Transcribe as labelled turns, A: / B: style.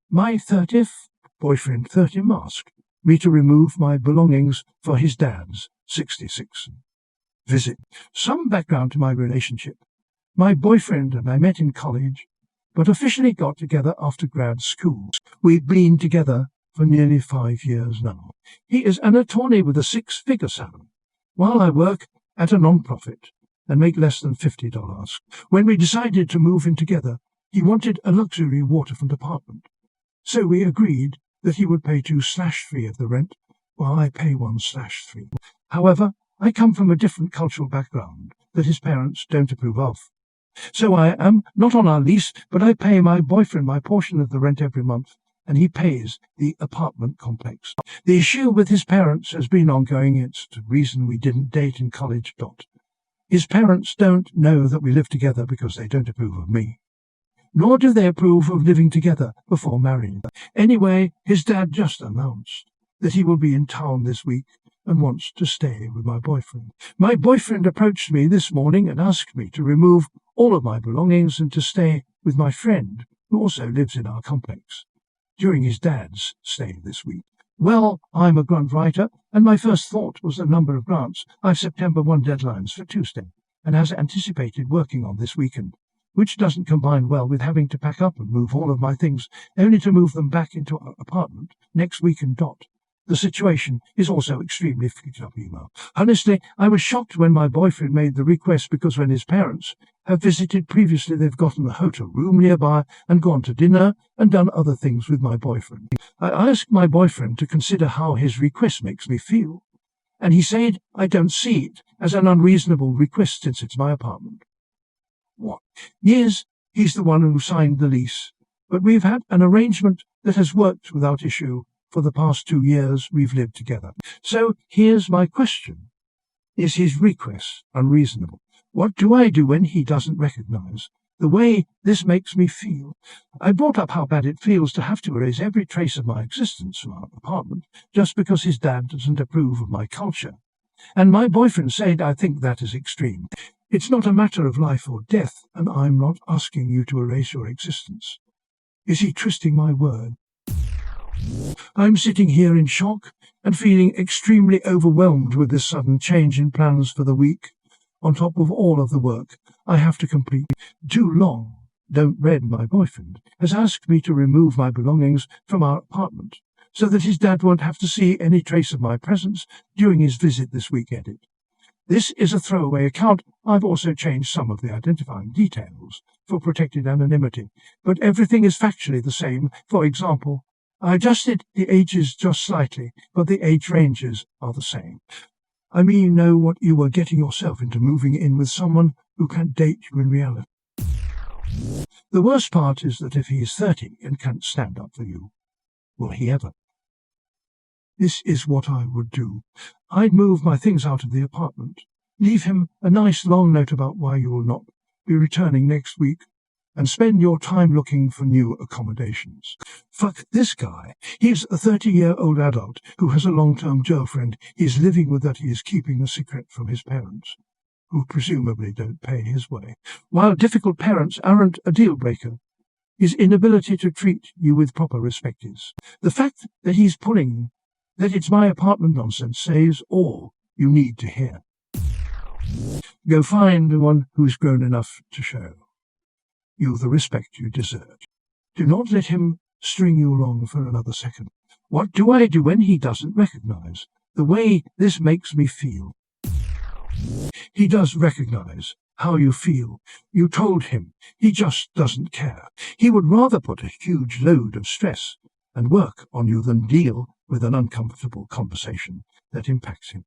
A: My 30th boyfriend 30 asked me to remove my belongings for his dad's 66 visit. Some background to my relationship. My boyfriend and I met in college, but officially got together after grad school. We've been together for nearly 5 years now. He is an attorney with a 6-figure salary, while I work at a non-profit and make less than $50. When we decided to move in together, he wanted a luxury waterfront apartment. So we agreed that he would pay 2/3 of the rent, while I pay 1/3. However, I come from a different cultural background that his parents don't approve of. So I am not on our lease, but I pay my boyfriend my portion of the rent every month, and he pays the apartment complex. The issue with his parents has been ongoing. It's the reason we didn't date in college. His parents don't know that we live together because they don't approve of me. Nor do they approve of living together before marrying. Anyway, his dad just announced that he will be in town this week and wants to stay with my boyfriend. My boyfriend approached me this morning and asked me to remove all of my belongings and to stay with my friend, who also lives in our complex, during his dad's stay this week. Well, I'm a grant writer, and my first thought was the number of grants. I've September 1 deadlines for Tuesday, and as anticipated working on this weekend, which doesn't combine well with having to pack up and move all of my things, only to move them back into our apartment next weekend. The situation is also extremely fucked up email. Honestly, I was shocked when my boyfriend made the request because when his parents have visited previously, they've gotten a hotel room nearby and gone to dinner and done other things with my boyfriend. I asked my boyfriend to consider how his request makes me feel, and he said I don't see it as an unreasonable request since it's my apartment. What? Yes, he's the one who signed the lease, but we've had an arrangement that has worked without issue for the past 2 years we've lived together. So here's my question. Is his request unreasonable? What do I do when he doesn't recognize the way this makes me feel? I brought up how bad it feels to have to erase every trace of my existence from our apartment just because his dad doesn't approve of my culture. And my boyfriend said I think that is extreme. It's not a matter of life or death, and I'm not asking you to erase your existence. Is he twisting my word? I'm sitting here in shock and feeling extremely overwhelmed with this sudden change in plans for the week, on top of all of the work I have to complete. Too long. Red, my boyfriend, has asked me to remove my belongings from our apartment so that his dad won't have to see any trace of my presence during his visit this week. Edit. This is a throwaway account. I've also changed some of the identifying details for protected anonymity, but everything is factually the same. For example, I adjusted the ages just slightly, but the age ranges are the same. I mean, you know what you were getting yourself into moving in with someone who can't date you in reality. The worst part is that if he is 30 and can't stand up for you, will he ever? This is what I would do. I'd move my things out of the apartment, leave him a nice long note about why you will not be returning next week, and spend your time looking for new accommodations. Fuck this guy. He's a 30-year-old adult who has a long-term girlfriend he's living with that he is keeping a secret from his parents, who presumably don't pay his way. While difficult parents aren't a deal-breaker, his inability to treat you with proper respect is. The fact that he's pulling that it's my apartment nonsense says all you need to hear. Go find the one who's grown enough to show you the respect you deserve. Do not let him string you along for another second. What do I do when he doesn't recognize the way this makes me feel? He does recognize how you feel. You told him. He just doesn't care. He would rather put a huge load of stress and work on you than deal with an uncomfortable conversation that impacts him.